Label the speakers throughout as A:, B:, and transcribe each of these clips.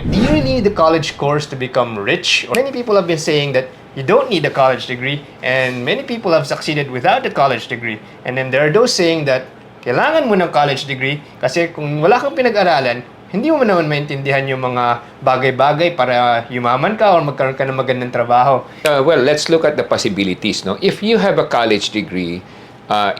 A: Do you really need the college course to become rich? Many people have been saying that you don't need a college degree, and many people have succeeded without a college degree. And then there are those saying that kailangan mo ng college degree kasi kung wala kang pinag-aralan, hindi mo naman maintindihan yung mga bagay-bagay para yumaman ka or magkaroon ka ng magandang trabaho.
B: Well, let's look at the possibilities. No, if you have a college degree,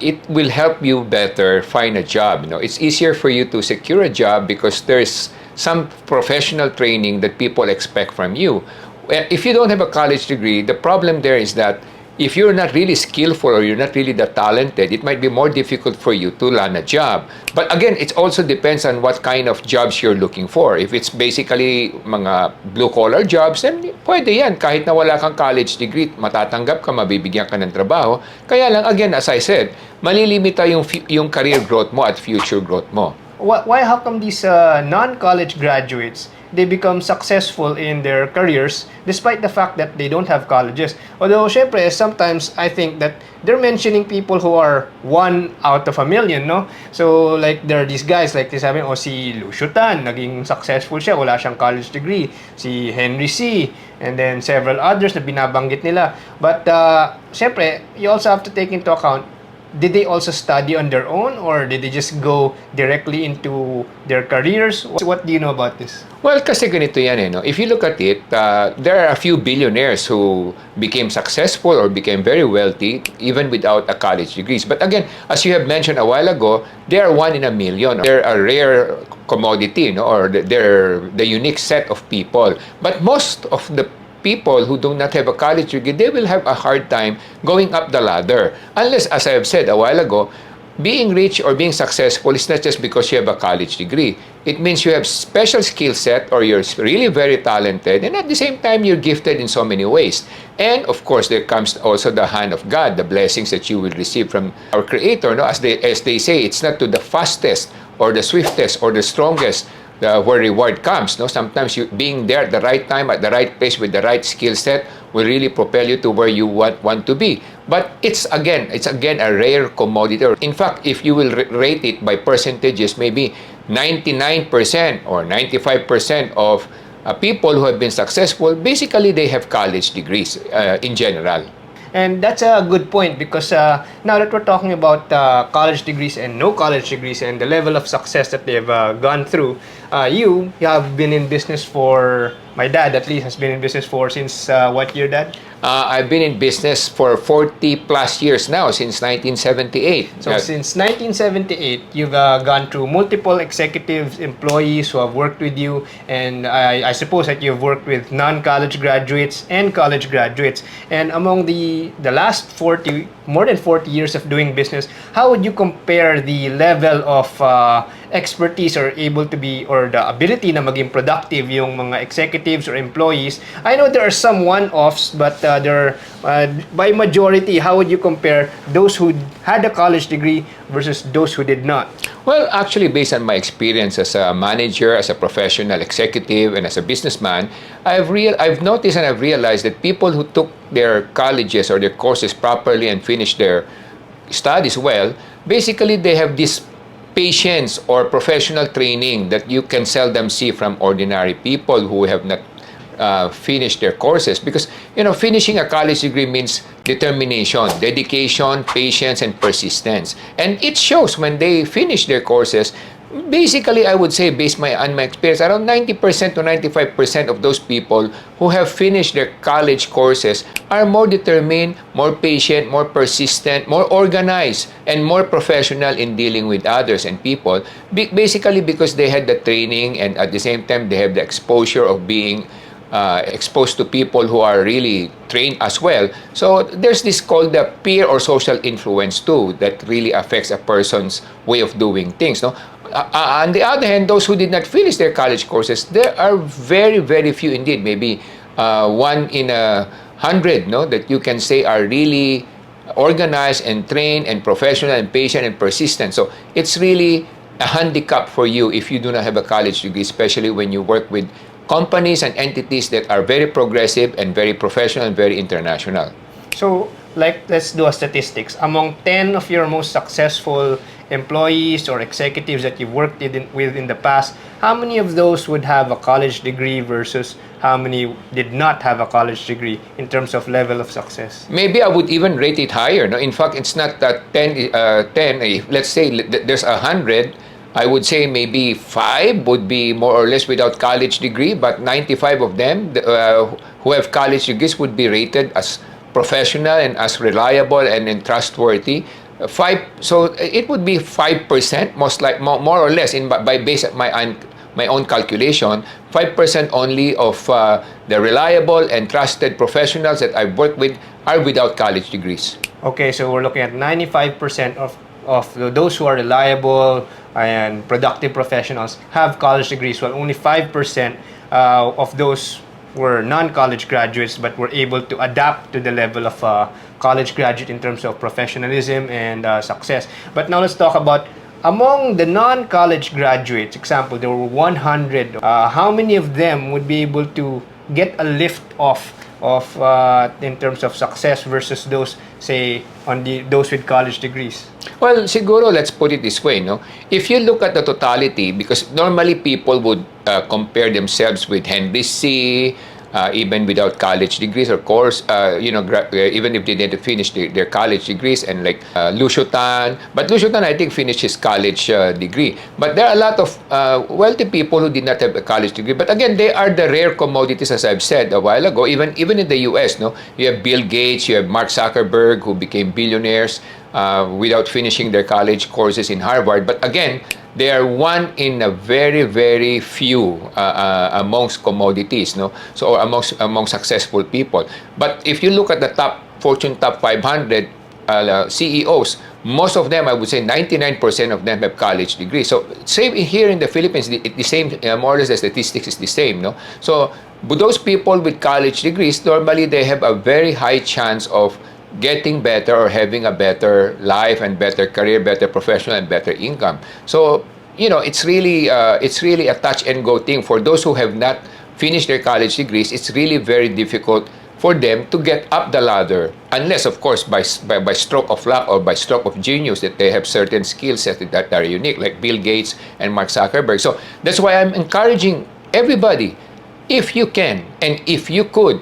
B: it will help you better find a job. It's easier for you to secure a job because there's some professional training that people expect from you. If you don't have a college degree, the problem there is that if you're not really skillful or you're not really that talented, it might be more difficult for you to land a job. But again, it also depends on what kind of jobs you're looking for. If it's basically mga blue-collar jobs, then pwede yan. Kahit na wala kang college degree, matatanggap ka, mabibigyan ka ng trabaho. Kaya lang, again, as I said, malilimita yung career growth mo at future growth mo.
A: How come these non-college graduates, they become successful in their careers despite the fact that they don't have colleges? Although, syempre, sometimes I think that they're mentioning people who are 1 out of a million, no? So, like, there are these guys, like, sabi, si Lucio Tan, naging successful siya, wala siyang college degree. Si Henry C., and then several others na binabanggit nila. But, syempre, you also have to take into account, did they also study on their own or did they just go directly into their careers? What do you know about this?
B: Well, kasi ganito yan no? If you look at it, there are a few billionaires who became successful or became very wealthy even without a college degrees. But again, as you have mentioned a while ago, they are 1 in a million. They're a rare commodity, or they're the unique set of people. But most of the people who do not have a college degree, they will have a hard time going up the ladder. Unless, as I have said a while ago, being rich or being successful is not just because you have a college degree. It means you have special skill set or you're really very talented, and at the same time, you're gifted in so many ways. And of course, there comes also the hand of God, the blessings that you will receive from our Creator. No? As they say, it's not to the fastest or the swiftest or the strongest where reward comes. No, sometimes you being there at the right time, at the right place with the right skill set will really propel you to where you want to be. But it's again a rare commodity. In fact, if you will rate it by percentages, maybe 99% or 95% of people who have been successful, basically they have college degrees in general.
A: And that's a good point because now that we're talking about college degrees and no college degrees and the level of success that they've gone through, you have been in business for, my dad at least has been in business for since what year, Dad?
B: I've been in business for 40 plus years now, since 1978.
A: So since 1978, you've gone through multiple executives, employees who have worked with you, and I suppose that you've worked with non-college graduates and college graduates. And among the last more than 40 years of doing business, how would you compare the level of expertise or able to be, or the ability na maging productive yung mga executives or employees? I know there are some one-offs, but by majority, how would you compare those who had a college degree versus those who did not?
B: Well, actually, based on my experience as a manager, as a professional executive, and as a businessman, I've noticed and I've realized that people who took their colleges or their courses properly and finished their studies well, basically they have this patience or professional training that you can seldom see from ordinary people who have not finish their courses. Because finishing a college degree means determination, dedication, patience, and persistence, and it shows when they finish their courses. Basically, I would say, based on my experience, around 90% to 95% of those people who have finished their college courses are more determined, more patient, more persistent, more organized, and more professional in dealing with others and people. Basically, because they had the training, and at the same time, they have the exposure of being exposed to people who are really trained as well. So there's this called the peer or social influence too that really affects a person's way of doing things. No? On the other hand, those who did not finish their college courses, there are very, very few indeed, maybe 1 in 100, no, that you can say are really organized and trained and professional and patient and persistent. So it's really a handicap for you if you do not have a college degree, especially when you work with companies and entities that are very progressive and very professional and very international.
A: So, like, let's do a statistics. Among 10 of your most successful employees or executives that you've worked with in the past, how many of those would have a college degree versus how many did not have a college degree in terms of level of success?
B: Maybe I would even rate it higher. No, in fact, it's not that 10. Let's say there's 100. I would say maybe 5 would be more or less without college degree, but 95 of them who have college degrees would be rated as professional and as reliable and trustworthy. So it would be 5%, most like more or less by base my own calculation. 5% only of the reliable and trusted professionals that I've worked with are without college degrees.
A: Okay, so we're looking at 95% of those who are reliable and productive professionals have college degrees, while only 5% of those were non-college graduates but were able to adapt to the level of college graduate in terms of professionalism and success. But now let's talk about among the non-college graduates. Example, there were 100. How many of them would be able to get a lift off of in terms of success versus those, say, those with college degrees?
B: Well, siguro, let's put it this way, no? If you look at the totality, because normally people would compare themselves with Henry C., even without college degrees, of course, even if they didn't finish their college degrees, and like Lucio Tan. But Lucio Tan, I think, finished his college degree. But there are a lot of wealthy people who did not have a college degree. But again, they are the rare commodities, as I've said a while ago. Even in the US, no, you have Bill Gates, you have Mark Zuckerberg, who became billionaires without finishing their college courses in Harvard. But again, they are one in a very, very few amongst commodities, no? So among successful people. But if you look at the Fortune top 500 CEOs, most of them, I would say 99% of them have college degrees. So same here in the Philippines, the same, more or less the statistics is the same, no? So those people with college degrees, normally they have a very high chance of getting better or having a better life and better career, better professional and better income. So, it's really a touch and go thing. For those who have not finished their college degrees, it's really very difficult for them to get up the ladder, unless, of course, by stroke of luck or by stroke of genius, that they have certain skill sets that are unique, like Bill Gates and Mark Zuckerberg. So that's why I'm encouraging everybody, if you can and if you could,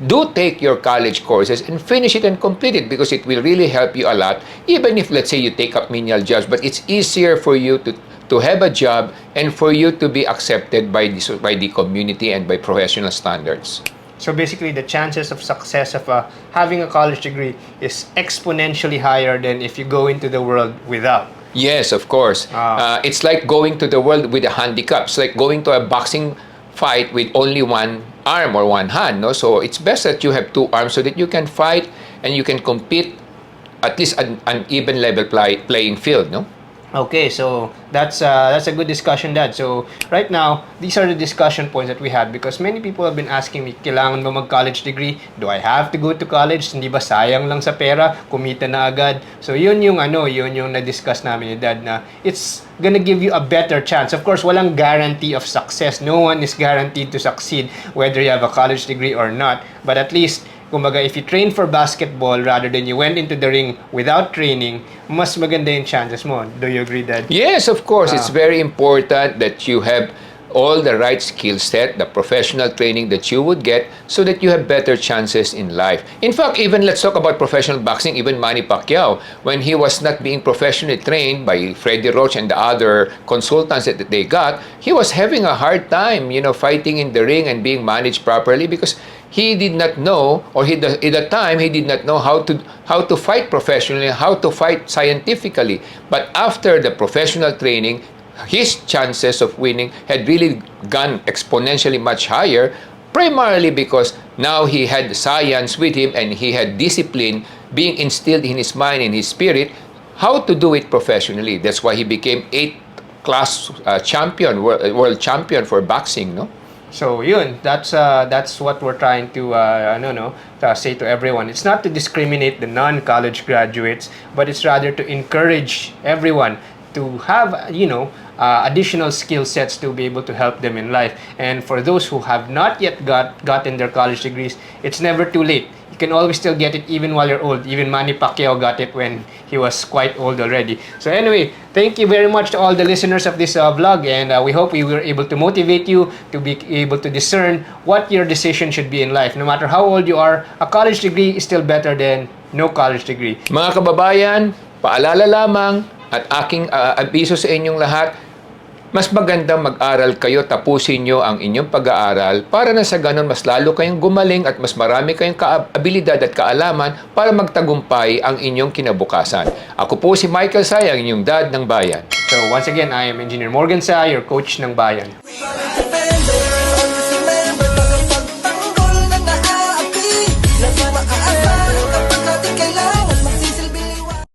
B: do take your college courses and finish it and complete it, because it will really help you a lot. Even if, let's say, you take up menial jobs, but it's easier for you to have a job and for you to be accepted by the community and by professional standards.
A: So basically, the chances of success of having a college degree is exponentially higher than if you go into the world without.
B: Yes, of course. It's like going to the world with a handicap. It's like going to a boxing fight with only one arm or one hand, no? So it's best that you have 2 arms so that you can fight and you can compete at least an even level playing field, no?
A: Okay, so that's a good discussion, Dad. So right now, these are the discussion points that we had, because many people have been asking me, kailangan ba mag-college degree? Do I have to go to college? Hindi ba sayang lang sa pera? Kumita na agad? So yun yung na-discuss namin ni Dad, na it's gonna give you a better chance. Of course, walang guarantee of success. No one is guaranteed to succeed whether you have a college degree or not. But at least, kumbaga, if you train for basketball rather than you went into the ring without training, mas maganda yung chances mo. Do you agree, Dad?
B: Yes, of course. It's very important that you have all the right skill set, the professional training that you would get, so that you have better chances in life. In fact, even let's talk about professional boxing, even Manny Pacquiao, when he was not being professionally trained by Freddie Roach and the other consultants that they got, he was having a hard time, fighting in the ring and being managed properly, because he did not know, or at the time, he did not know how to fight professionally, how to fight scientifically. But after the professional training, his chances of winning had really gone exponentially much higher, primarily because now he had science with him and he had discipline being instilled in his mind and his spirit, how to do it professionally. That's why he became 8th-class champion, world champion for boxing, no?
A: So yun, that's what we're trying to say to everyone. It's not to discriminate the non-college graduates, but it's rather to encourage everyone to have, additional skill sets to be able to help them in life. And for those who have not yet gotten their college degrees, it's never too late. You can always still get it even while you're old. Even Manny Pacquiao got it when he was quite old already. So anyway, thank you very much to all the listeners of this vlog, and we hope we were able to motivate you to be able to discern what your decision should be in life. No matter how old you are, a college degree is still better than no college degree.
B: Mga kababayan, paalala lamang at aking abiso sa inyong lahat, mas magandang mag-aral kayo, tapusin nyo ang inyong pag-aaral para na sa ganun mas lalo kayong gumaling at mas marami kayong abilidad at kaalaman para magtagumpay ang inyong kinabukasan. Ako po si Michael Say, ang inyong dad ng bayan.
A: So once again, I am Engineer Morgan Sa, your coach ng bayan.